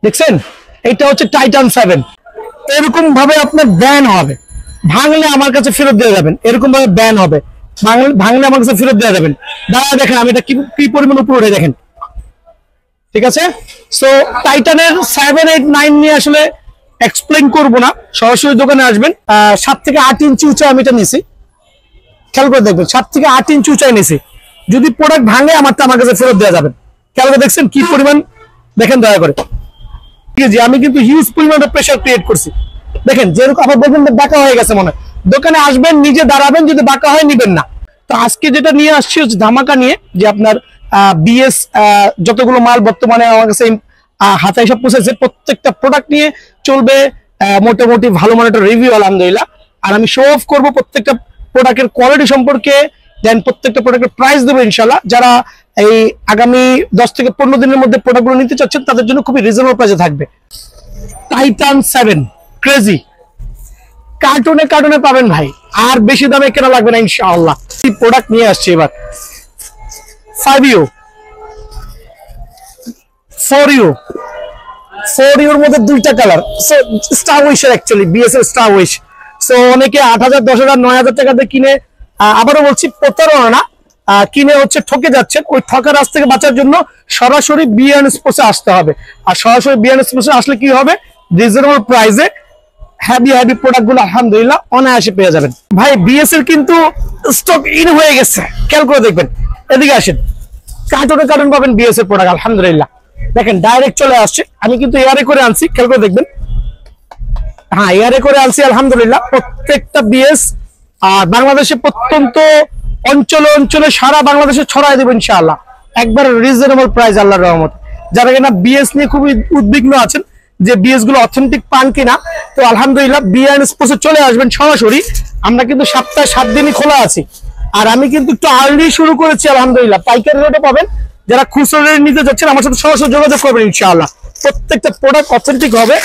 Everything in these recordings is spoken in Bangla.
দেখছেন, এটা হচ্ছে টাইটান 7। এরকম ভাবে আপনার ব্যান হবে, ভাঙলে আমার কাছে ফেরত দিয়ে যাবেন। এরকম ভাবে ব্যান হবে, ভাঙলে আমার কাছে ফেরত দিয়ে যাবেন। দাঁড়া দেখেন আমি এটা কি পরিমাণ উপরে উঠে দেখেন। ঠিক আছে, সো টাইটানের 7, 8, 9 নিয়ে আসলে এক্সপ্লেইন করবো না, সরাসরি দোকানে আসবেন। 7 থেকে 8 ইঞ্চি উঁচা আমি এটা নিছি, খেয়াল করে দেখবেন 7 থেকে 8 ইঞ্চি উঁচাই নিছি। যদি প্রোডাক্ট ভাঙে আমার কাছে ফেরত দেওয়া যাবেন। খেয়াল করে দেখছেন কি পরিমাণ, দেখেন দয়া করে। আমি কিন্তু হিউজ পরিমাণে প্রেসার ক্রিয়েট করছি। দেখেন যেরকম আবার বলবেন বাঁকা হয়ে গেছে মনে হয়, দোকানে আসবেন নিজে দাঁড়াবেন, যদি বাঁকা হয় নিবেন না। তো আজকে যেটা নিয়ে আসছি হচ্ছে ধামাকা নিয়ে, যে আপনার বিএস যতগুলো মাল বর্তমানে আমার কাছে হাতে হিসাব পৌঁছেছে, প্রত্যেকটা প্রোডাক্ট নিয়ে চলবে মোটামুটি ভালো মানের একটা রিভিউ আলহামদুলিল্লাহ। আর আমি শো অফ করবো প্রত্যেকটা প্রোডাক্টের কোয়ালিটি সম্পর্কে, দেন প্রত্যেকটা প্রোডাক্টের প্রাইস দেবো ইনশাল্লাহ। যারা এই আগামী 10 থেকে 15 দিনের মধ্যে প্রোডাক্টগুলো নিতে চাচ্ছেন তাদের জন্য খুবই রিজনেবল প্রাইসে থাকবে। টাইটান 7 ক্রেজি, কার্টুনে পাবেন ভাই, আর বেশি দামে কেনা লাগবে না ইনশাআল্লাহ। কি প্রোডাক্ট নিয়ে আসছে এবার, 5U 4U মধ্যে দুইটা কালার। স্টার উইশের অ্যাকচুয়ালি বিএস এর স্টার উইশ। সো অনেকে 8,000, 10,000, 9,000 টাকা দিয়ে কিনে, আবারও বলছি প্রতারণা না, কিনে হচ্ছে ঠকে যাচ্ছেন। ওই ঠকার রাস্তা থেকে বাঁচার জন্য সরাসরি বিএন স্পোর্টসে আসতে হবে। আর সরাসরি বিএন স্পোর্টসে আসলে কি হবে, রিজনেবল প্রাইসে হেভি প্রোডাক্ট গুলো আলহামদুলিল্লাহ অনায়াসে পেয়ে যাবেন। ভাই বিএস এর কিন্তু স্টক ইন হয়ে গেছে, খেয়াল করে দেখবেন। এদিকে আসেন, কার্টুন পাবেন বিএস এর প্রোডাক্ট আলহামদুলিল্লাহ। দেখেন ডাইরেক্ট চলে আসছে, আমি কিন্তু এয়ারে করে আনছি, খেয়াল করে দেখবেন। হ্যাঁ এয়ারে করে আনছি আলহামদুলিল্লাহ। প্রত্যেকটা বিএস আর বাংলাদেশে প্রত্যন্ত অঞ্চলে সারা বাংলাদেশে ছড়াই দেবো ইনশাআল্লাহ, একবার রিজনেবল প্রাইস আল্লাহর রহমতে। যারা কিনা বিএস নিয়ে খুবই উদ্বিগ্ন আছেন যে বিএস গুলো অথেন্টিক পান কিনা, তো আলহামদুলিল্লাহ বিএন স্পোর্টসে চলে আসবেন সরাসরি। আমরা কিন্তু সপ্তাহে 7 দিনই খোলা আছি। আর আমি কিন্তু একটু আর্লি শুরু করেছি আলহামদুলিল্লাহ। পাইকারি রেটে পাবেন, যারা খুচরো রেটে নিতে যাচ্ছেন আমার সাথে সরাসরি যোগাযোগ করবেন ইনশাআল্লাহ। প্রত্যেকটা প্রোডাক্ট অথেন্টিক হবে,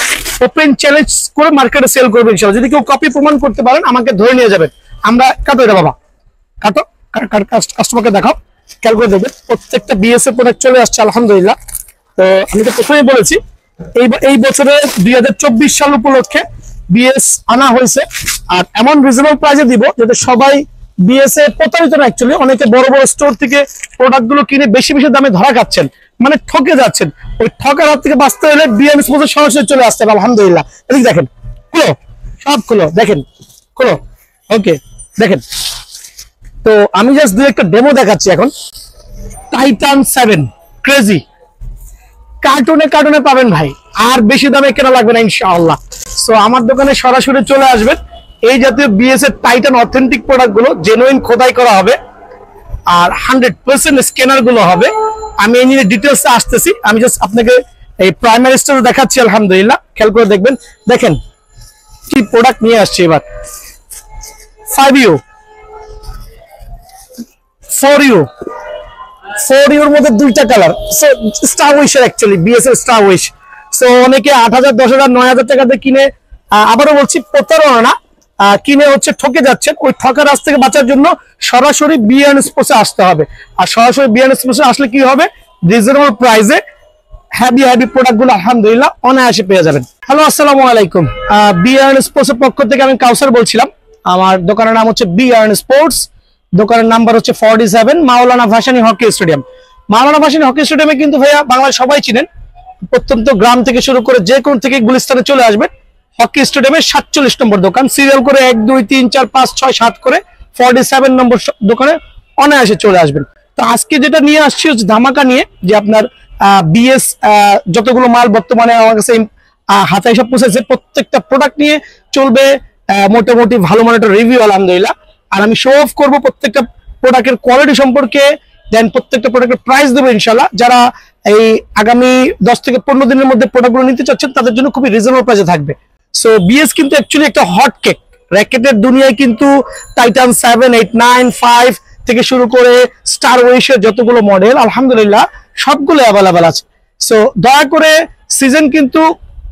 ওপেন চ্যালেঞ্জ করে মার্কেটে সেল করবেন ইনশাআল্লাহ। যদি কেউ কপি প্রমাণ করতে পারেন আমাকে ধরে নিয়ে যাবেন। আমরা কাটো এটা বাবা, কাটো, কাস্টমারকে দেখাও, খেয়াল করে দেখবেন। প্রত্যেকটা বিএস এর প্রোডাক্ট চলে আসছে আলহামদুলিল্লাহ। তো আমি তো প্রথমেই বলেছি এই বছরে 2024 সাল উপলক্ষে বিএস আনা হয়েছে। আর এমন রিজনেবল প্রাইসে দিব যাতে সবাই বিএস এ প্রতারিত না। অ্যাকচুয়ালি অনেকে বড় স্টোর থেকে প্রোডাক্ট গুলো কিনে বেশি দামে ধরা খাচ্ছেন, মানে ঠকে যাচ্ছেন। ওই ঠকার হাত থেকে বাঁচতে হলে বিএম স্পোর্টসে সরাসরি চলে আসতে হবে আলহামদুলিল্লাহ। এদিকে দেখেন, খুলো, সব খুলো, দেখেন, খুলো, ওকে দেখেন। তো আমি জাস্ট দুই একটা ডেমো দেখাচ্ছি এখন। টাইটান 7 ক্রেজি, কার্টুনে পাবেন ভাই, আর বেশি দামে কেনা লাগবে না ইনশাআল্লাহ। সো আমার দোকানে সরাসরি চলে আসবেন। এই জাতীয় বিএস এর টাইটান অথেন্টিক প্রোডাক্ট গুলো জেনুইন খোদাই করা হবে, আর 100% স্ক্যানার গুলো হবে। আমি এই নিয়ে ডিটেলসে আসতেছি, আমি জাস্ট আপনাকে এই প্রাইমারি স্টোরে দেখাচ্ছি আলহামদুলিল্লাহ। খেয়াল করে দেখবেন, দেখেন কি প্রোডাক্ট নিয়ে আসছে এবার। 5U 4U মধ্যে দুইটা কালার। স্টার উইশের অ্যাকচুয়ালি বিএস এর স্টার উইশ। সো অনেকে 8,000, 10,000, 9,000 টাকা দিয়ে কিনে, আবারও বলছি প্রতারণা না, কিনে হচ্ছে ঠকে যাচ্ছেন। ওই ঠকার রাস্তা থেকে বাঁচার জন্য সরাসরি বিএন স্পোর্টসে আসতে হবে। আর সরাসরি বিএন স্পোর্টসে আসলে কি হবে, রিজনেবল প্রাইসে হেভি প্রোডাক্ট গুলো আলহামদুলিল্লাহ অনায়াসে পেয়ে যাবেন। হ্যালো, আসসালামু আলাইকুম। বিএন স্পোর্টসের পক্ষ থেকে আমি কাউসার বলছিলাম। আমার দোকানের নাম হচ্ছে বিএন স্পোর্টস। দোকানের নাম্বার হচ্ছে 47 মাওলানা ভাসানী হকি স্টেডিয়াম। মাওলানা ভাসানী হকি স্টেডিয়ামে কিন্তু ভাইয়া বাংলার সবাই চিনেন। প্রত্যন্ত গ্রাম থেকে শুরু করে যে কোন থেকে গুলিস্তানে চলে আসবেন, হকি স্টেডিয়ামের 47 নম্বর দোকান, সিরিয়াল করে 1, 2, 3, 4, 5, 6, 7 করে 47 নম্বর দোকানে অনায়াসে চলে আসবেন। তো আজকে যেটা নিয়ে আসছি হচ্ছে ধামাকা নিয়ে, যে আপনার বিএস যতগুলো মাল বর্তমানে আমার কাছে হাতে হিসাব পৌঁছেছে, প্রত্যেকটা প্রোডাক্ট নিয়ে চলবে মোটামুটি ভালো মানের একটা রিভিউ আলহামদুলিল্লাহ। আর আমি শো অফ করবো প্রত্যেকটা প্রোডাক্টের কোয়ালিটি সম্পর্কে, দেন প্রত্যেকটা প্রোডাক্টের প্রাইস দেবো ইনশাল্লাহ। যারা এই আগামী 10 থেকে 15 দিনের মধ্যে প্রোডাক্টগুলো নিতে চাচ্ছেন তাদের জন্য খুবই রিজনেবল প্রাইসে থাকবে। সো বিএস কিন্তু অ্যাকচুয়ালি একটা হট কেক। র্যাকেটের দুনিয়ায় কিন্তু টাইটান 7, 8, 9, 5 থেকে শুরু করে স্টার উইশের যতগুলো মডেল আলহামদুলিল্লাহ সবগুলো অ্যাভেলেবেল আছে। সো দয়া করে সিজন কিন্তু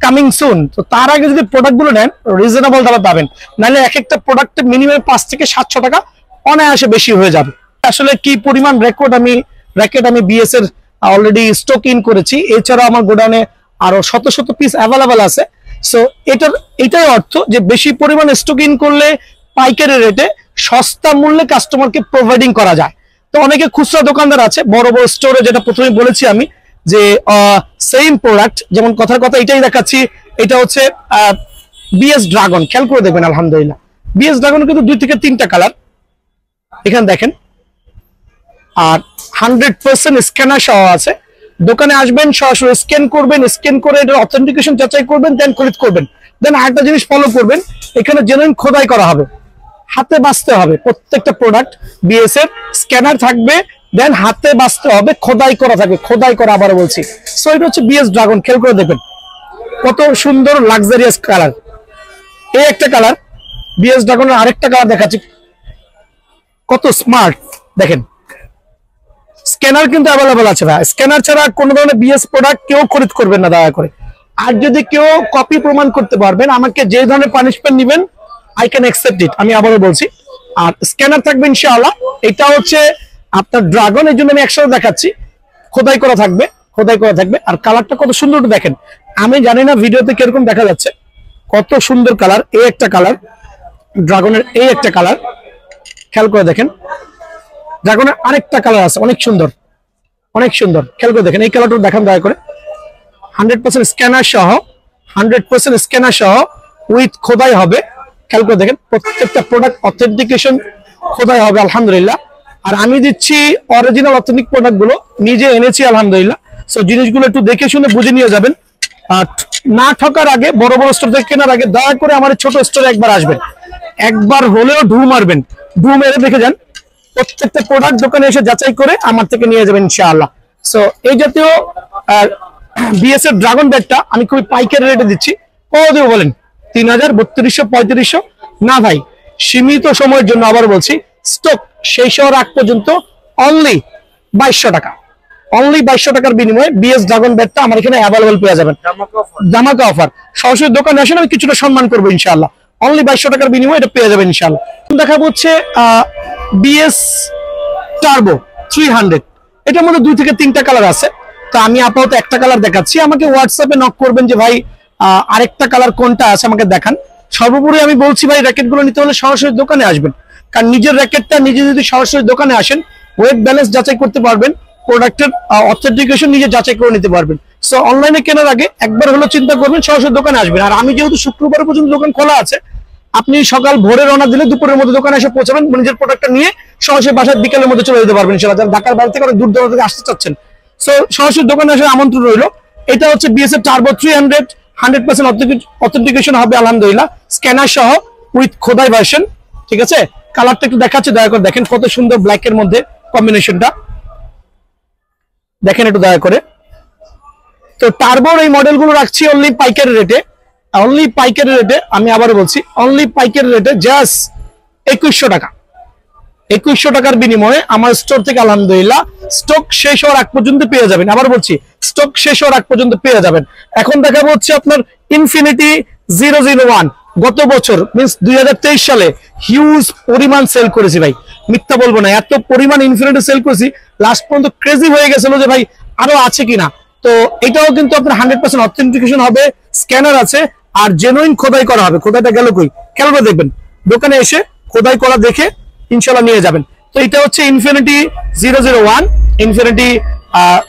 কামিং সুন, তো তার আগে যদি প্রোডাক্টগুলো নেন রিজনেবল দামে পাবেন, নাহলে এক একটা প্রোডাক্টে মিনিমাম 5 থেকে 700 টাকা অনায়াসে বেশি হয়ে যাবে। আসলে কি পরিমাণ র্যাকেট আমি বিএস এর অলরেডি স্টক ইন করেছি। এছাড়া আমার গোডাউনে আরো শত শত পিস অ্যাভেলেবল আছে। সো এটাই অর্থ যে বেশি পরিমাণ স্টক ইন করলে পাইকারি রেটে সস্তা মূল্যে কাস্টমারকে প্রোভাইডিং করা যায়। তো অনেকে খুচরা দোকানদার আছে, বড় বড় স্টোরে, যেটা প্রথমে বলেছি আমি যে সেম প্রোডাক্ট, যেমন কথার কথা এটাই দেখাচ্ছি, এটা হচ্ছে বিএস ড্রাগন। খেয়াল করে দেখবেন, আলহামদুলিল্লাহ বিএস ড্রাগন কিন্তু 2 থেকে 3টা কালার এখানে দেখেন, আর 100% স্ক্যানার সহ আছে। দোকানে আসবেন, সরাসরি স্ক্যান করবেন, স্ক্যান করে এটার অথেন্টিকেশন যাচাই করবেন, দেন খরিদ করবেন। দেন আরেকটা জিনিস ফলো করবেন, এখানে জেনুইন খোদাই করা হবে, হাতে বাছতে হবে প্রত্যেকটা প্রোডাক্ট। বিএস এর স্ক্যানার থাকবে, দেন হাতে বাছতে হবে, খোদাই করা থাকবে, খোদাই করা আবার বলছি। সো এটা হচ্ছে বিএস ড্রাগন। খেয়াল করে দেখবেন কত সুন্দর লাক্সারিয়াস কালার। এই একটা কালার বিএস ড্রাগনের, আরেকটা কালার দেখাচ্ছি, কত স্মার্ট দেখেন। স্ক্যানার কিন্তু অ্যাভেলেবল আছে ভাই, স্ক্যানার ছাড়া কোনো ধরনের বিএস প্রোডাক্ট কেউ খরিদ করবেন না দয়া করে। আর যদি কেউ কপি প্রমাণ করতে পারবেন, আমাকে যে ধরনের পানিশমেন্ট নেবেন আই ক্যান অ্যাকসেপ্ট ইট, আমি আবারও বলছি। আর স্ক্যানার থাকবে ইনশাআল্লাহ। এটা হচ্ছে আপনার ড্রাগন, এই জন্য আমি একসাথে দেখাচ্ছি, খোদাই করা থাকবে, খোদাই করা থাকবে। আর কালারটা কত সুন্দর দেখেন, আমি জানি না ভিডিওতে কিরকম দেখা যাচ্ছে, কত সুন্দর কালার। এই একটা কালার ড্রাগনের, এই একটা কালার খেয়াল করে দেখেন। ড্রাগনের আরেকটা কালার আছে, অনেক সুন্দর, অনেক সুন্দর। খেয়াল করে দেখেন এই কালারটা দেখান দয়া করে। 100% স্ক্যানার সহ, 100% স্ক্যানার সহ উইথ খোদাই হবে। খেয়াল করে দেখেন প্রত্যেকটা প্রোডাক্ট অথেন্টিকেশন খোদাই হবে আলহামদুলিল্লাহ। আর আমি দিচ্ছি অরিজিনাল অথেন্টিক প্রোডাক্ট গুলো, নিজে এনেছি আলহামদুলিল্লাহ। সো জিনিসগুলো একটু দেখে শুনে বুঝে নিয়ে যাবেন। আর না ঠকার আগে, বড় বড় স্টোর থেকে কেনার আগে দয়া করে আমার ছোট স্টোরে একবার আসবেন, একবার হলেও ঢু মারবেন, ঢু মেরে দেখে যান। প্রত্যেকটা প্রোডাক্ট দোকানে এসে যাচাই করে আমার থেকে নিয়ে যাবেন ইনশাআল্লাহ। সো এই জাতীয় বিএস এর ড্রাগন ব্যাটটা আমি খুবই পাইকারি রেটে দিচ্ছি। কত দেবো বলেন? 3000, 3200, 3500? না ভাই, সীমিত সময়ের জন্য আবার বলছি, স্টক শেষ হওয়ার আগ পর্যন্ত অনলি 2200 টাকা, অনলি 2200 টাকার বিনিময়ে বিএস ড্রাগন ব্যাটটা আমার এখানে অ্যাভেলেবল পেয়ে যাবেন। ধামাকা অফার। সরাসরি দোকানে আসেন, আমি কিছুটা সম্মান করবো ইনশাআল্লাহ। অনলি 2200 টাকার বিনিময়ে এটা পেয়ে যাবেন ইনশাআল্লাহ। দেখাবো হচ্ছে বিএস টার্বো 300। এটার মধ্যে 2 থেকে 3টা কালার আছে, তো আমি আপাতত একটা কালার দেখাচ্ছি। আমাকে হোয়াটসঅ্যাপে নক করবেন যে ভাই আরেকটা কালার কোনটা আছে আমাকে দেখান। সর্বোপরি আমি বলছি ভাই, র্যাকেটগুলো নিতে হলে সরাসরি দোকানে আসবেন, কারণ নিজের র্যাকেটটা নিজে যদি সরাসরি দোকানে আসেন, ওয়েট ব্যালেন্স যাচাই করতে পারবেন, প্রোডাক্টের অথেন্টিকেশন নিজে যাচাই করে নিতে পারবেন। সো অনলাইনে কেনার আগে একবার হলো চিন্তা করবেন, সরাসরি দোকানে আসবেন। আর আমি যেহেতু শুক্রবার পর্যন্ত দোকান খোলা আছে, আপনি সকাল ভোরে রওনা দিলে দুপুরের মধ্যে দোকানে এসে পৌঁছাবেন, নিজের প্রোডাক্টটা নিয়ে সরাসরি বাসায় বিকেলের মধ্যে চলে যেতে পারবেন ইনশাআল্লাহ। যারা ঢাকার বাইরে থেকে অনেক দূর দূরান্ত থেকে আসতে চাচ্ছেন, সো সরাসরি দোকানে আসার আমন্ত্রণ রইল। এটা হচ্ছে বিএস এর টার্বো 300, 100% অথেন্টিকেশন হবে আলহামদুলিল্লাহ, স্ক্যানার সহ উইথ খোদাই ভার্সন। ঠিক আছে, কালারটা একটু দেখাচ্ছি, দয়া করে দেখেন কত সুন্দর ব্ল্যাকের মধ্যে কম্বিনেশনটা দেখেন একটু দয়া করে। তো টার্বোর এই মডেলগুলো রাখছি অনলি পাইকারি রেটে, অনলি পাইকারি রেটে। আমি আবারও বলছি, অনলি পাইকারি রেটে জাস্ট 2100 টাকা। 2100 টাকার বিনিময়ে আমার স্টোর থেকে আলহামদুলিল্লাহ স্টক শেষ হওয়ার আগ পর্যন্ত পেয়ে যাবেন। আবার বলছি, স্টক শেষ হওয়ার আগ পর্যন্ত পেয়ে যাবেন। এখন দেখাবো হচ্ছে আপনার ইনফিনিটি 001। গত বছর মিন্স 2023 সালে হিউজ পরিমাণ সেল করেছি ভাই, মিথ্যা বলবো না, এত পরিমাণ ইনফিনিটি সেল করেছি, লাস্ট পর্যন্ত ক্রেজি হয়ে গেছিল যে ভাই আরো আছে কিনা। তো এটাও কিন্তু আপনার 100% অথেন্টিকেশন হবে, স্ক্যানার আছে, আর জেনুইন খোদাই করা হবে। খোদাইটা গেল কই, খেয়াল করে দেখবেন, দোকানে এসে খোদাই করা দেখে ইনশাআল্লাহ নিয়ে যাবেন। তো এটা হচ্ছে ইনফিনিটি 001। ইনফিনিটি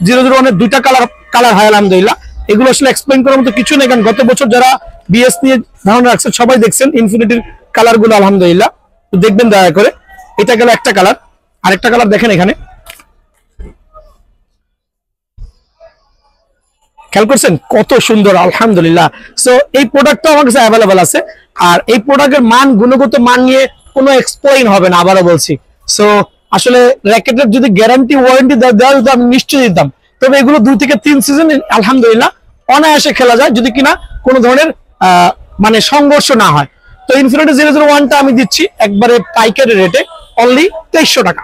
001 এর 2টা কালার হয় আলহামদুলিল্লাহ। এগুলো আসলে এক্সপ্লেইন করার মতো কিছু নেই, কারণ গত বছর যারা বিএস নিয়ে ধারণা রাখছেন সবাই দেখছেন ইনফিনিটির কালার গুলো আলহামদুলিল্লাহ। তো দেখবেন দয়া করে। এটা গেল একটা কালার, আরেকটা কালার দেখেন এখানে, খেয়াল করছেন কত সুন্দর আলহামদুলিল্লাহ। সো এই প্রোডাক্টটা আমার কাছে অ্যাভেলেবল আছে, আর এই প্রোডাক্টের মান, গুণগত মান নিয়ে কোনো এক্সপ্লেইন হবে না, আবারও বলছি। সো আসলে র্যাকেটের যদি গ্যারান্টি ওয়ারেন্টি দেওয়া যেত আমি নিশ্চয়ই দিতাম, তবে এগুলো 2 থেকে 3 সিজন আলহামদুলিল্লাহ অনায়াসে খেলা যায়, যদি কিনা কোনো ধরনের মানে সংঘর্ষ না হয়। তো ইনফিনিটি 001টা আমি দিচ্ছি একবারে পাইকারি রেটে অনলি 2300 টাকা।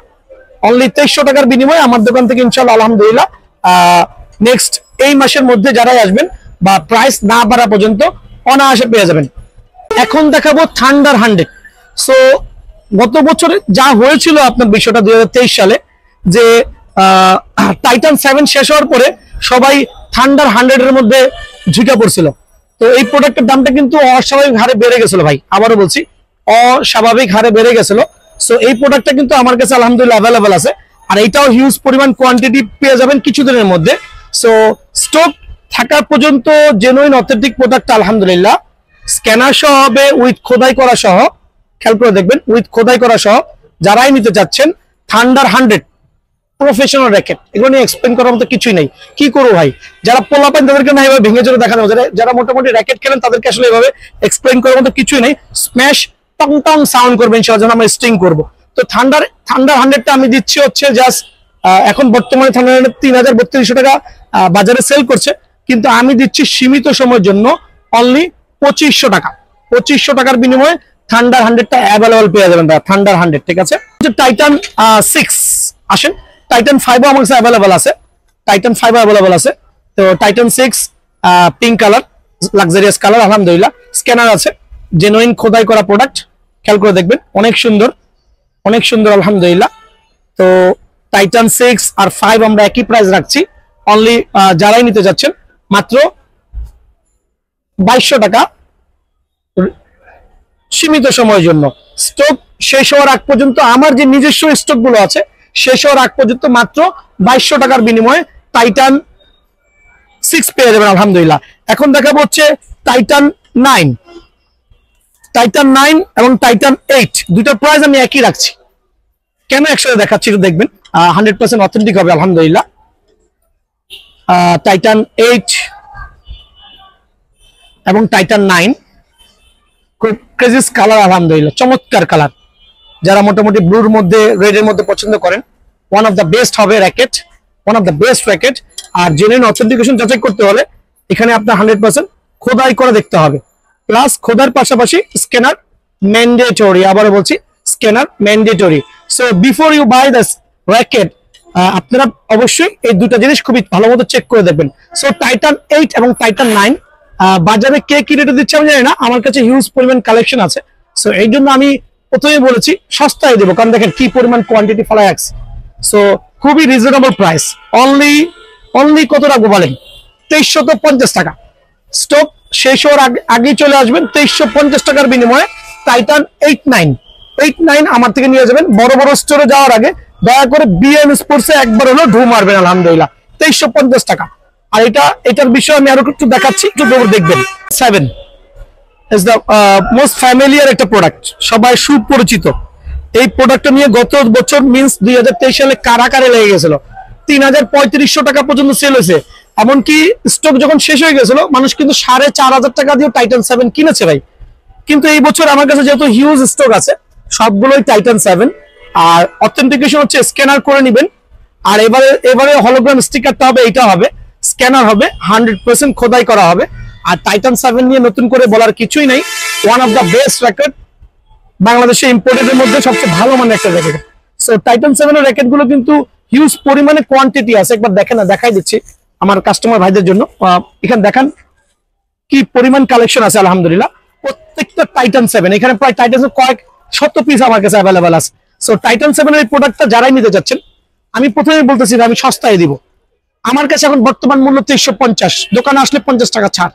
অনলি 2300 টাকার বিনিময়ে আমার দোকান থেকে ইনশাআল্লাহ আলহামদুলিল্লাহ নেক্সট এই মাসের মধ্যে যারাই আসবেন বা প্রাইস না বাড়া পর্যন্ত অনায়াসে পেয়ে যাবেন। এখন দেখাবো থান্ডার 100। সো গত বছরে যা হয়েছিল আপনার বিষয়টা 2023 সালে, যে টাইটান 7 শেষ হওয়ার পরে সবাই থান্ডার 100 এর মধ্যে ঝুঁকা পড়ছিল। তো এই প্রোডাক্টের দামটা কিন্তু অস্বাভাবিক হারে বেড়ে গেছিল ভাই, আবারও বলছি অস্বাভাবিক হারে বেড়ে গেছিল। সো এই প্রোডাক্টটা কিন্তু আমার কাছে আলহামদুলিল্লাহ অ্যাভেলেবেল আছে, আর এটাও হিউজ পরিমাণ কোয়ান্টিটি পেয়ে যাবেন কিছুদিনের মধ্যে। সো স্টক থাকা পর্যন্ত জেনুইন অথেন্টিক প্রোডাক্ট আলহামদুলিল্লাহ স্ক্যানার সহ হবে, উইথ খোদাই করা সহ, খেয়াল করে দেখবেন উইথ খোদাই করা সহ। যারাই নিতে চাচ্ছেন থান্ডার 100 প্রফেশনাল র্যাকেট, এগুলো নিয়ে এক্সপ্লেন করার মতো কিছুই নাই। কি করবো ভাই, যারা পোলা পান তাদেরকে না এভাবে ভেঙে চলে দেখানো, যারা মোটামুটি র্যাকেট খেলেন তাদেরকে আসলে এভাবে এক্সপ্লেন করার মতো কিছুই নেই। স্ম্যাশ টং টং সাউন্ড করবে ইনশাআল্লাহ, যখন আমরা স্ট্রিং করবো। তো থান্ডার 100টা আমি দিচ্ছি হচ্ছে জাস্ট, এখন বর্তমানে থান্ডার 3032 টাকা বাজারে সেল করছে, কিন্তু আমি দিচ্ছি সীমিত সময়ের জন্য অনলি 2500 টাকা। 2500 টাকার বিনিময়ে থান্ডার 100টা অ্যাভেলেবল পেয়ে যাবেন থান্ডার 100, ঠিক আছে। টাইটান 6 আসেন, টাইটান 5ও আমার কাছে অ্যাভেলেবল আছে, টাইটান 5ও অ্যাভেলেবল আছে। তো Titan 6 pink colour, luxurious colour আলহামদুলিল্লাহ, স্ক্যানার আছে, জেনুইন খোদাই করা প্রোডাক্ট, খেয়াল করে দেখবেন অনেক সুন্দর, অনেক সুন্দর আলহামদুলিল্লাহ। তো টাইটান 6 আর 5 আমরা একই প্রাইস রাখছি, অনলি যারাই নিতে যাচ্ছেন মাত্র 2200 টাকা সীমিত সময়ের জন্য। স্টক শেষ হওয়ার আগ পর্যন্ত, আমার যে নিজস্ব স্টক গুলো আছে শেষ হওয়ার আগ পর্যন্ত মাত্র 2200 টাকার বিনিময়ে টাইটান 6 পেয়ে যাবেন আলহামদুলিল্লাহ। এখন দেখাবো হচ্ছে টাইটান 9, টাইটান 9 এবং টাইটান 8, দুইটার প্রাইস আমি একই রাখছি। কেন একসাথে দেখাচ্ছি একটু দেখবেন, 100% অথেন্টিক হবে আলহামদুলিল্লাহ। টাইটান 8 এবং টাইটান 9 খুব ক্রেজিস কালার আলহামদুলিল্লাহ, চমৎকার কালার। যারা মোটামুটি ব্লুর মধ্যে রেডের মধ্যে পছন্দ করেন, ওয়ান অফ দ্য বেস্ট হবে racket, one of the best racket. আর জেনুইন অথেন্টিকেশন যাচাই করতে হলে এখানে আপনার 100% খোদাই করে দেখতে হবে, প্লাস খোদার পাশাপাশি স্ক্যানার ম্যান্ডেটরি, আবারও বলছি scanner mandatory. So before you buy the racket আপনারা অবশ্যই এই দুটা জিনিস খুবই ভালো মতো চেক করে দেখবেন। সো টাইটান 8 এবং টাইটান 9 বাজারে কে কি রেটে দিচ্ছে আমি জানি না, আমার কাছে হিউজ পরিমাণ কালেকশন আছে। সো এই জন্য আমি প্রথমে বলেছি সস্তায় দেবো, কারণ দেখেন কি পরিমাণ কোয়ান্টিটি ফেলায় আছে। সো খুবই রিজনেবল প্রাইস, অনলি কত রাখবো বলেন, 2350 টাকা। স্টক শেষ হওয়ার আগেই চলে আসবেন, 2350 টাকার বিনিময়ে টাইটান 8-9 আমার থেকে নিয়ে যাবেন। বড় বড় স্টোরে যাওয়ার আগে দয়া করে বিএম স্পোর্টসে একবার হলো ঢু মারবেন আলহামদুলিল্লাহ, 2350 টাকা। আর এটার বিষয়ে আমি আরো একটু দেখাচ্ছি, একটু দেখবেন। 7 ইজ দ্য মোস্ট ফ্যামিলিয়ার একটা প্রোডাক্ট, সবাই সুপরিচিত। এই প্রোডাক্টটা নিয়ে গত বছর মিন্স 2023 সালে কারাকারে লেগে গেছিল, 3300 টাকা পর্যন্ত সেল হয়েছে। এমনকি স্টক যখন শেষ হয়ে গেছিল মানুষ কিন্তু 4500 টাকা দিয়ে টাইটান 7 কিনেছে ভাই। কিন্তু এই বছর আমার কাছে যেহেতু হিউজ স্টক আছে, সবগুলোই টাইটান 7। আর অথেন্টিকেশন হচ্ছে স্ক্যানার করে নেবেন। আর এবারে হলোগ্রাম স্টিকারটা হবে, এইটা হবে স্ক্যানার হবে, 100% খোদাই করা হবে। আর টাইটান 7 নিয়ে নতুন করে বলার কিছুই নাই, one of the best racket, বাংলাদেশে ইম্পোর্টেডের মধ্যে সবচেয়ে ভালো মানের একটা র্যাকেট। সো টাইটান 7 এর র্যাকেট গুলো কিন্তু হিউজ পরিমাণে কোয়ান্টিটি আছে, একবার দেখেন না, দেখাই দিচ্ছি আমার কাস্টমার ভাইদের জন্য। এখানে দেখান কি পরিমাণ কালেকশন আছে আলহামদুলিল্লাহ। প্রত্যেকটা টাইটান 7, এখানে প্রায় টাইটান কয়েক শত পিস আমার কাছে অ্যাভেলেবল আছে। সো টাইটান 7 এর এই প্রোডাক্টটা যারাই নিতে যাচ্ছেন, আমি প্রথমেই বলতেছি যে আমি সস্তায় দিব। আমার কাছে এখন বর্তমান মূল্য 2350, দোকানে আসলে 50 টাকা ছাড়।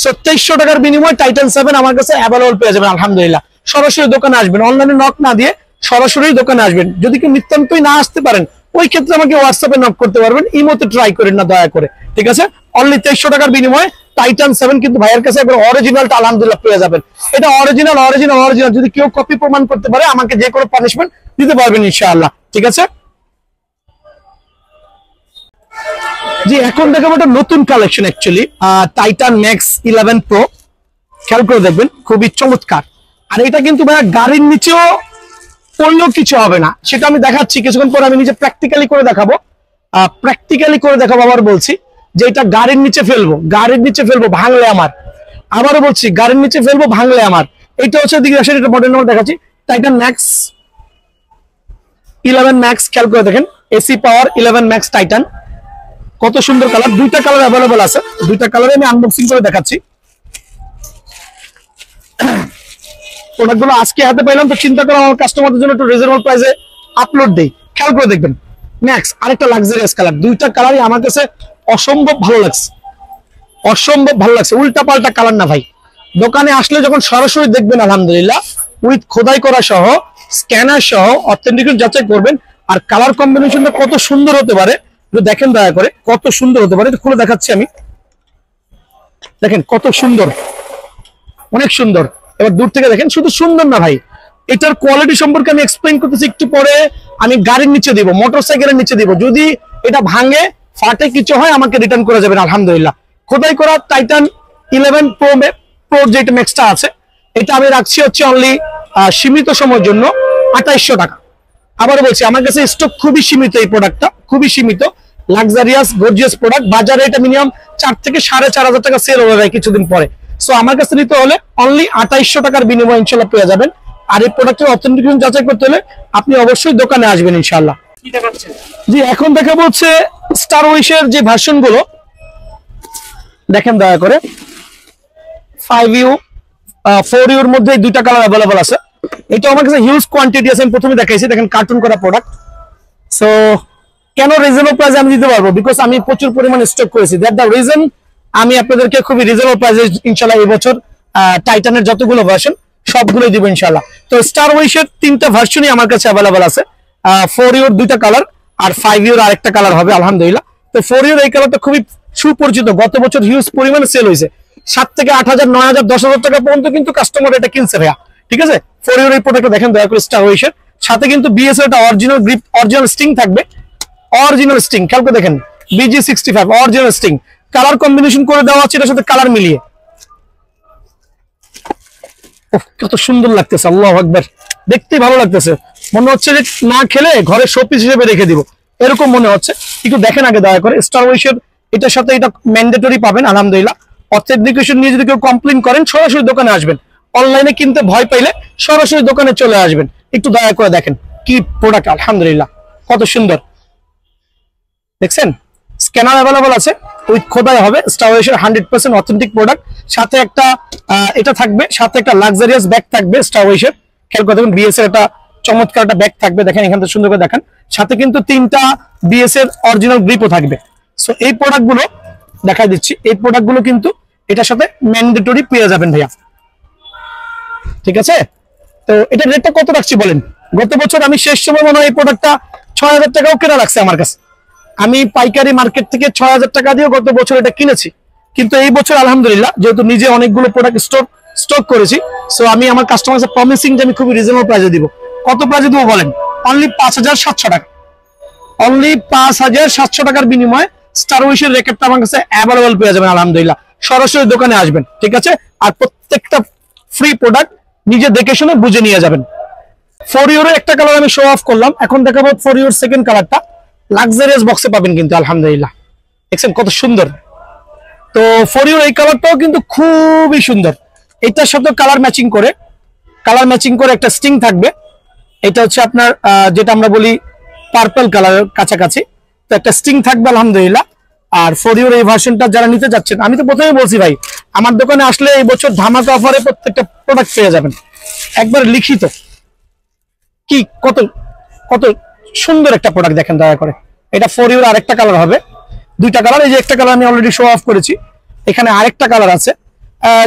সো 2300 টাকার বিনিময়ে টাইটান 7 আমার কাছে অ্যাভেলেবল পেয়ে যাবেন আলহামদুলিল্লাহ। সরাসরি দোকানে আসবেন, অনলাইনে নক না দিয়ে সরাসরি দোকানে আসবেন। যদি কেউ নিতান্তই না আসতে পারেন, ওই ক্ষেত্রে আমাকে হোয়াটসঅ্যাপে নক করতে পারবেন, ইমোতে ট্রাই করেন না দয়া করে, ঠিক আছে। অনলি 2300 টাকার বিনিময়ে টাইটান 7 কিন্তু ভাইয়ের কাছে একবার অরিজিনালটা আলহামদুলিল্লাহ পেয়ে যাবেন। এটা অরিজিনাল। যদি কেউ কপি প্রমাণ করতে পারে আমাকে যে কোনো পানিশমেন্ট দিতে পারবেন ইনশাআল্লাহ, ঠিক আছে। জি, এখন দেখাবো একটা নতুন collection actually, Titan max 11 pro, খেয়াল করে দেখবেন খুবই চমৎকার। আর এটা কিন্তু ভাইয়া গাড়ির নিচেও পড়লেও কিছু হবে না, সেটা আমি দেখাচ্ছি কিছুক্ষণ পর। আমি নিজে প্র্যাকটিক্যালি করে দেখাবো, আবার বলছি যে এটা গাড়ির নিচে ফেলবো ভাঙলে আমার, আবারও বলছি গাড়ির নিচে ফেলবো ভাঙলে আমার। এটা হচ্ছে দিকে আসেন, এটা মডেল নাম্বার দেখাচ্ছি, টাইটান ম্যাক্স 11 ম্যাক্স। খেয়াল করে দেখেন এসি পাওয়ার 11 ম্যাক্স টাইটান, কত সুন্দর কালার। দুইটা কালার অ্যাভেলেবল আছে, দুইটা কালারে আমি আনবক্সিং করে দেখাচ্ছি। প্রোডাক্টগুলো আজকে হাতে পাইলাম, তো চিন্তা করে আমার কাস্টমারদের জন্য একটু রিজনেবল প্রাইসে আপলোড দেই। খেয়াল করে দেখবেন ম্যাক্স, আরেকটা লাক্সারিয়াস কালার। দুইটা কালারই আমার কাছে অসম্ভব ভালো লাগছে, অসম্ভব ভালো লাগছে, উল্টা পাল্টা কালার না ভাই। দোকানে আসলে যখন সরাসরি দেখবেন আলহামদুলিল্লাহ উইথ খোদাই করা সহ স্ক্যানার সহ অথেন্টিকেট যাচাই করবেন। আর কালার কম্বিনেশনটা কত সুন্দর হতে পারে একটু দেখেন দয়া করে, কত সুন্দর হতে পারে। এটা খুলে দেখাচ্ছি আমি, দেখেন কত সুন্দর, অনেক সুন্দর। এবার দূর থেকে দেখেন, শুধু সুন্দর না ভাই, এটার কোয়ালিটি সম্পর্কে আমি এক্সপ্লেইন করতেছি একটু পরে। আমি গাড়ির নিচে দিব, মোটরসাইকেলের নিচে দিব, যদি এটা ভাঙে ফাটে কিছু হয় আমাকে রিটার্ন করে যাবেন আলহামদুলিল্লাহ। খোদাই করা টাইটান 11 প্রো যেটা ম্যাক্সটা আছে, এটা আমি রাখছি হচ্ছে অনলি সীমিত সময়ের জন্য 2800 টাকা। আবার বলছি আমার কাছে স্টক খুবই সীমিত, এই প্রোডাক্টটা খুবই সীমিত, লাক্সারিয়াস গর্জিয়াস প্রোডাক্ট। বাজারে এটা মিনিমাম 4 থেকে 4500 টাকা সেল হয়ে যায় কিছুদিন পরে। সো আমার কাছে নিতে হলে অনলি 2800 টাকার বিনিময়ে ইনশাল্লাহ পেয়ে যাবেন। আর এই প্রোডাক্টের অথেন্টিকেশন যাচাই করতে হলে আপনি অবশ্যই দোকানে আসবেন ইনশাল্লাহ। জি, এখন দেখাবো হচ্ছে স্টার উইশের যে ভার্সন গুলো, দেখেন দয়া করে 5U 4U এর মধ্যে দুইটা কালার অ্যাভেলেবল আছে। এটা আমার কাছে হিউজ কোয়ান্টিটি আছে, আমি প্রথমে দেখাইছি, দেখেন কার্টুন করা প্রোডাক্ট। সো কেন রিজনেবল প্রাইসে আমি দিতে পারবো, বিকজ আমি প্রচুর পরিমাণে স্টক করেছি, দ্যাট দ্য রিজন আমি আপনাদেরকে খুবই রিজনেবল প্রাইসে ইনশাল্লাহ এই বছর টাইটানের যতগুলো ভার্সন সবগুলোই দিব ইনশাল্লাহ। তো স্টার উইশের 3টা ভার্সনই আমার কাছে অ্যাভেলেবল আছে। 4U এর 2টা কালার আর 5U এর আরেকটা কালার হবে আলহামদুলিল্লাহ। তো 4U এর এই কালারটা খুবই সুপরিচিত, গত বছর হিউজ পরিমাণে সেল হয়েছে, 7 থেকে 8000 9000 10000 টাকা পর্যন্ত কিন্তু কাস্টমার এটা কিনছে ভাইয়া, ঠিক আছে। 4U এর এই প্রোডাক্টটা দেখেন দয়া করে, স্টার উইশের সাথে কিন্তু বিএসএল একটা অরিজিনাল গ্রিপ অরিজিনাল স্টিং থাকবে, অরিজিনাল স্টিং খেয়াল করে দেখেন, BG65 original sting, colour combination করে দেওয়া আছে এটার সাথে কালার মিলিয়ে। কত সুন্দর লাগতেছে, আল্লাহু আকবার, দেখতে ভালো লাগতেছে, মনে হচ্ছে যে না খেলে ঘরে শোপিস হিসেবে রেখে দিব এরকম মনে হচ্ছে। একটু দেখেন আগে দয়া করে, স্টার উইশের এটার সাথে এটা ম্যান্ডেটরি পাবেন আলহামদুলিল্লাহ। অথেন্টিকেশন নিয়ে যদি কেউ কমপ্লেন করেন সরাসরি দোকানে আসবেন, অনলাইনে কিনতে ভয় পাইলে সরাসরি দোকানে চলে আসবেন। একটু দয়া করে দেখেন কি প্রোডাক্ট, আলহামদুলিল্লাহ কত সুন্দর, দেখছেন। স্ক্যানার অ্যাভেলেবল আছে, উইথ খোদাই হবে, স্টার উইশের 100% অথেন্টিক প্রোডাক্ট। সাথে একটা এটা থাকবে, সাথে একটা লাক্সারিয়াস ব্যাগ থাকবে স্টার উইশের, খেয়াল করে দেখুন, বিএস এর একটা চমৎকার একটা ব্যাগ থাকবে, দেখেন এখান থেকে সুন্দর করে দেখেন। সাথে কিন্তু 3টা বিএস এর অরিজিনাল গ্রিপও থাকবে। সো এই প্রোডাক্টগুলো দেখাই দিচ্ছি, এই প্রোডাক্টগুলো কিন্তু এটার সাথে ম্যান্ডেটরি পেয়ে যাবেন ভাইয়া, ঠিক আছে। তো এটা রেটটা কত রাখছি বলেন, গত বছর আমি শেষ সময় মনে হয় এই প্রোডাক্টটা 6000 টাকাও কেনা রাখছে আমার কাছে। আমি পাইকারি মার্কেট থেকে 6000 টাকা দিয়ে গত বছর এটা কিনেছি, কিন্তু এই বছর আলহামদুলিল্লাহ যেহেতু নিজে অনেকগুলো প্রোডাক্ট স্টক করেছি, সো আমি আমার কাস্টমারকে প্রমিসিং যে আমি খুবই রিজনেবল প্রাইসে দিব। কত প্রাইসে দিব বলেন, অনলি 5700 টাকা, অনলি 5700 টাকার বিনিময়ে স্টার উইশের র্যাকেটটা আমার কাছে অ্যাভেলেবল পেয়ে যাবেন আলহামদুলিল্লাহ। সরাসরি দোকানে আসবেন, ঠিক আছে। আর প্রত্যেকটা ফ্রি প্রোডাক্ট নিজে দেখে শুনে বুঝে নিয়ে যাবেন। 4U এর একটা কালার আমি শো অফ করলাম, এখন দেখাবো 4U এর সেকেন্ড কালারটা, লাক্সারিয়াস বক্সে পাবেন কিন্তু আলহামদুলিল্লাহ, দেখছেন কত সুন্দর। তো 4U এই কালারটাও কিন্তু খুবই সুন্দর, এটার সাথে কালার ম্যাচিং করে একটা স্টিং থাকবে। এটা হচ্ছে আপনার যেটা আমরা বলি পার্পল কালারের কাছাকাছি, তো একটা স্টিং থাকবে আলহামদুলিল্লাহ। আর 4U এই ভার্সনটা যারা নিতে যাচ্ছেন, আমি তো প্রথমে বলছি ভাই আমার দোকানে আসলে এই বছর ধামাকা অফারে প্রত্যেকটা প্রোডাক্ট পেয়ে যাবেন, একবার লিখিত, কি কত কত সুন্দর একটা প্রোডাক্ট দেখেন দয়া করে। এটা 4U এর আরেকটা কালার হবে, 2টা কালার, এই যে একটা কালার আমি অলরেডি শো অফ করেছি, এখানে আরেকটা কালার আছে।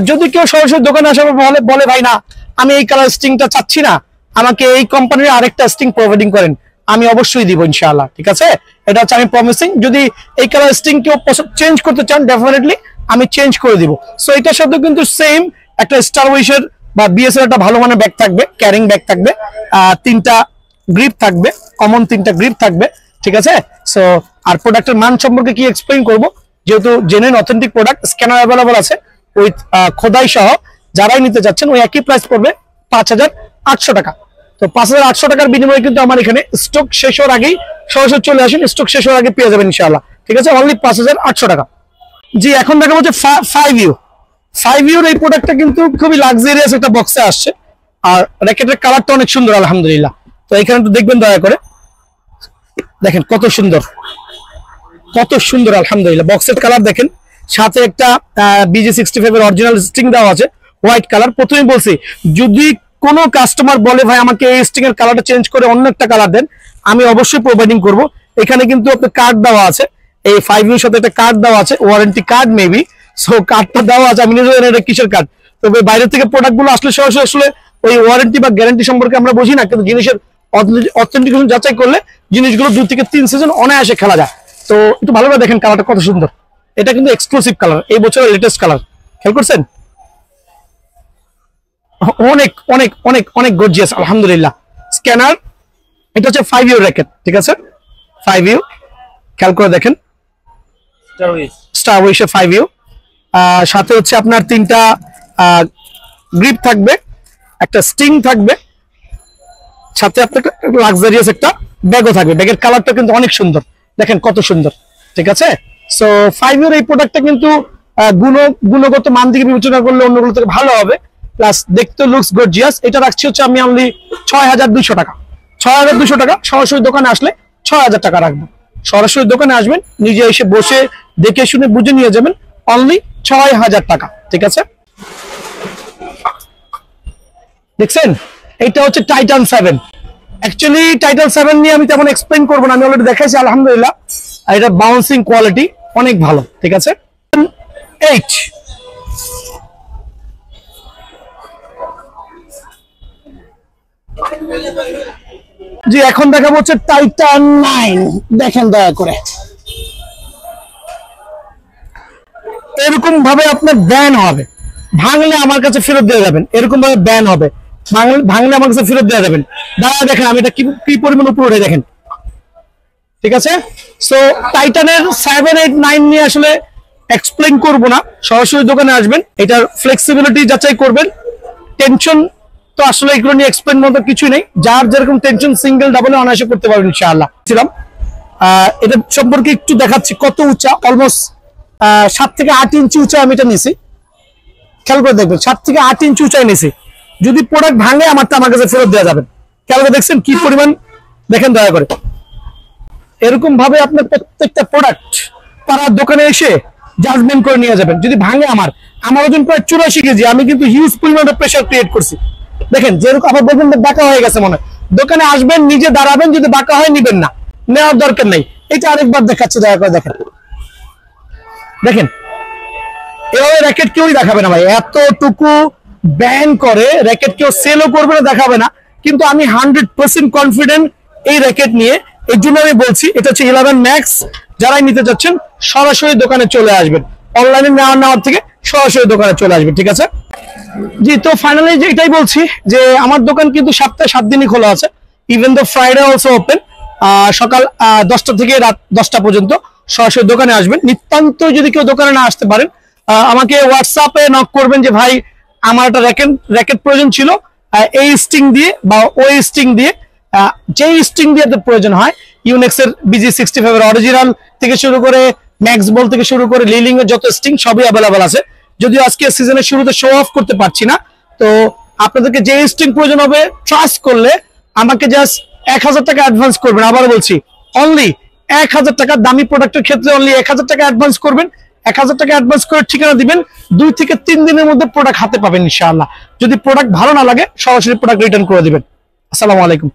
যদি কেউ সরাসরি দোকানে আসে বলে ভাই না আমি এই কালার স্টিংটা চাচ্ছি না, আমাকে এই কোম্পানির আরেকটা স্টিং প্রোভাইডিং করেন, আমি অবশ্যই দিব ইনশাআল্লাহ, ঠিক আছে। এটা হচ্ছে আমি প্রমিসিং, যদি এই কালার স্টিং কেউ চেঞ্জ করতে চান ডেফিনেটলি আমি চেঞ্জ করে দিব। সো এটার সাথে কিন্তু সেম একটা স্টার উইশের বা বিএস এর একটা ভালো মানের ব্যাগ থাকবে, ক্যারিং ব্যাগ থাকবে, 3টা গ্রিপ থাকবে, কমন 3টা গ্রিপ থাকবে, ঠিক আছে। সো আর প্রোডাক্টের মান সম্পর্কে কি এক্সপ্লেইন করব, যেহেতু genuine authentic product, scanner available আছে উইথ খোদাই সহ, যারাই নিতে যাচ্ছেন ওই একই প্রাইস পড়বে 5800 টাকা। তো 5800 টাকার বিনিময়ে কিন্তু আমার এখানে স্টক শেষ হওয়ার আগেই সরাসরি চলে আসেন, স্টক শেষ হওয়ার আগে পেয়ে যাবেন ইনশাআল্লাহ, ঠিক আছে, অনলি 5800 টাকা। জি, এখন দেখা হচ্ছে 5U এই প্রোডাক্টটা কিন্তু খুবই লাক্সারিয়াস একটা বক্সে আসছে, আর র্যাকেটের কালারটা অনেক সুন্দর আলহামদুলিল্লাহ। তো এখানে একটু দেখবেন দয়া করে, দেখেন কত সুন্দর আলহামদুলিল্লাহ, বক্সের কালার দেখেন, সাথে একটা BG65 এর অরিজিনাল স্টিং দেওয়া আছে হোয়াইট কালার। প্রথমেই বলছি যদি কোনো কাস্টমার বলে ভাই আমাকে এই স্টিং এর কালারটা চেঞ্জ করে অন্য একটা কালার দেন, আমি অবশ্যই প্রোভাইডিং করব। এখানে কিন্তু আপনার কার্ড দেওয়া আছে, এই 5U এর সাথে একটা কার্ড দেওয়া আছে, ওয়ারেন্টি কার্ড মেবি। সো কার্ডটা দেওয়া আছে, আমি নিজে জানি এটা কিসের কার্ড। তবে বাইরে থেকে প্রোডাক্ট গুলো আসলে সরাসরি আসলে ওই ওয়ারেন্টি বা গ্যারান্টি সম্পর্কে আমরা বুঝি না, কিন্তু জিনিসের অথেন্টিকেশন যাচাই করলে জিনিসগুলো 2 থেকে 3 সিজন অনায়াসে খেলা যায়। তো একটু ভালোভাবে দেখেন কালারটা কত সুন্দর, এটা কিন্তু এক্সক্লুসিভ কালার, এই বছরের লেটেস্ট কালার, খেয়াল করছেন? অনেক অনেক অনেক অনেক গর্জিয়াস আলহামদুলিল্লাহ। স্ক্যানার, এটা হচ্ছে 5U র্যাকেট, ঠিক আছে? 5U, খেয়াল করে দেখেন, স্টার উইশের 5U। সাথে হচ্ছে আপনার 3টা গ্রিপ থাকবে, একটা স্টিং থাকবে, সাথে আপনার লাক্সারিয়াস একটা ব্যাগও থাকবে। ব্যাগের কালারটা কিন্তু অনেক সুন্দর, দেখেন কত সুন্দর, ঠিক আছে? সো 5U এই প্রোডাক্টটা কিন্তু গুণগত মান দিকে বিবেচনা করলে অন্যগুলো থেকে ভালো হবে, প্লাস দেখতে লুকস গর্জিয়াস। এটা রাখছি হচ্ছে আমি অনলি 6200 টাকা। 6200 টাকা, সরাসরি দোকানে আসলে 6000 টাকা রাখবো। সরাসরি দোকানে আসবেন, নিজে এসে বসে দেখে শুনে বুঝে নিয়ে যাবেন, অনলি 6000 টাকা, ঠিক আছে? দেখছেন, এটা হচ্ছে টাইটান 7। অ্যাকচুয়ালি টাইটান 7 নিয়ে আমি তেমন এক্সপ্লেইন করবো না, আমি অলরেডি দেখাইছি আলহামদুলিল্লাহ। এটা বাউন্সিং কোয়ালিটি অনেক ভালো, ঠিক আছে? 8, জি এখন দেখাবো হচ্ছে টাইটান 9। দেখেন দয়া করে, এরকম ভাবে আপনার ব্যান হবে, ভাঙলে আমার কাছে ফেরত দিয়ে যাবেন, এরকম ভাবে ব্যান হবে, ভাঙলে আমার কাছে ফেরত দিয়ে যাবেন। দাঁড়া দেখেন আমি এটা কি পরিমাণ উপরে উঠে দেখেন, ঠিক আছে? সো টাইটানের 7, 8, 9 নিয়ে আসলে এক্সপ্লেইন করব না, সরাসরি দোকানে আসবেন, এটার ফ্লেক্সিবিলিটি যাচাই করবেন। টেনশন তো আসলে এগুলো নিয়ে এক্সপ্লেইন মতো কিছুই নেই, যার যেরকম টেনশন সিঙ্গেল ডাবল অনায়াসে করতে পারবেন ইনশাআল্লাহ। ছিলাম এটা সম্পর্কে একটু দেখাচ্ছি, কত উঁচা, অলমোস্ট 7 থেকে 8 ইঞ্চি উঁচা আমি এটা নিছি, খেয়াল করে দেখবেন, 7 থেকে 8 ইঞ্চি উঁচাই নিছি। যদি প্রোডাক্ট ভাঙে আমার কাছে ফেরত দেওয়া যাবেন। খেয়াল করে দেখছেন কি পরিমাণ, দেখেন দয়া করে। এরকম ভাবে আপনার প্রত্যেকটা প্রোডাক্ট পাড়ার দোকানে এসে জাজমেন্ট করে নিয়ে যাবেন। যদি ভাঙে আমার ওজন প্রায় 84 কেজি, আমি কিন্তু হিউজ পরিমাণে প্রেসার ক্রিয়েট করছি। দেখেন যেরকম আবার বলবেন বাঁকা হয়ে গেছে মনে, দোকানে আসবেন নিজে দাঁড়াবেন, যদি বাঁকা হয় নিবেন না, নেওয়ার দরকার নেই। এটা আরেকবার দেখাচ্ছে, দয়া করে দেখেন, দেখেন এভাবে র্যাকেট কেউই দেখাবে না ভাই, এতটুকু ব্যান করে র্যাকেট কেউ সেলও করবে না, দেখাবে না। কিন্তু আমি 100% কনফিডেন্ট এই র্যাকেট নিয়ে, এর জন্য আমি বলছি এটা হচ্ছে 11 ম্যাক্স। যারাই নিতে চাচ্ছেন সরাসরি দোকানে চলে আসবেন, অনলাইনে নেওয়ার থেকে সরাসরি দোকানে চলে আসবেন, ঠিক আছে? জি, তো ফাইনালি এটাই বলছি যে আমার দোকান কিন্তু সপ্তাহে 7 দিনই খোলা আছে, even the Friday also open. সকাল 10টা থেকে রাত 10টা পর্যন্ত সরাসরি দোকানে আসবেন। নিতান্ত যদি কেউ দোকানে না আসতে পারেন, আমাকে হোয়াটসঅ্যাপে নক করবেন যে ভাই আমার একটা র্যাকেট প্রয়োজন ছিল, এই স্টিং দিয়ে বা ওই স্টিং দিয়ে, যেই স্টিং দিয়ে প্রয়োজন হয়, ইউনেক্স এর BG65 এর অরিজিনাল থেকে শুরু করে ম্যাক্স বল থেকে শুরু করে লিলিং এর যত স্টিং সবই অ্যাভেলেবল আছে। যদিও আজকে সিজনের শুরুতে শো অফ করতে পারছি না, তো আপনাদেরকে যে স্টিং প্রয়োজন হবে ট্রাস্ট করলে আমাকে জাস্ট 1000 টাকা অ্যাডভান্স করবেন। আবার বলছি, অনলি 1000 টাকা, দামি প্রোডাক্টের ক্ষেত্রে অনলি 1000 টাকা অ্যাডভান্স করবেন। 1000 টাকা অ্যাডভান্স করে ঠিকানা দিবেন, 2 থেকে 3 দিনের মধ্যে প্রোডাক্ট হাতে পাবেন ইনশাআল্লাহ। যদি প্রোডাক্ট ভালো না লাগে সরাসরি প্রোডাক্ট রিটার্ন করে দিবেন। আসসালামু আলাইকুম।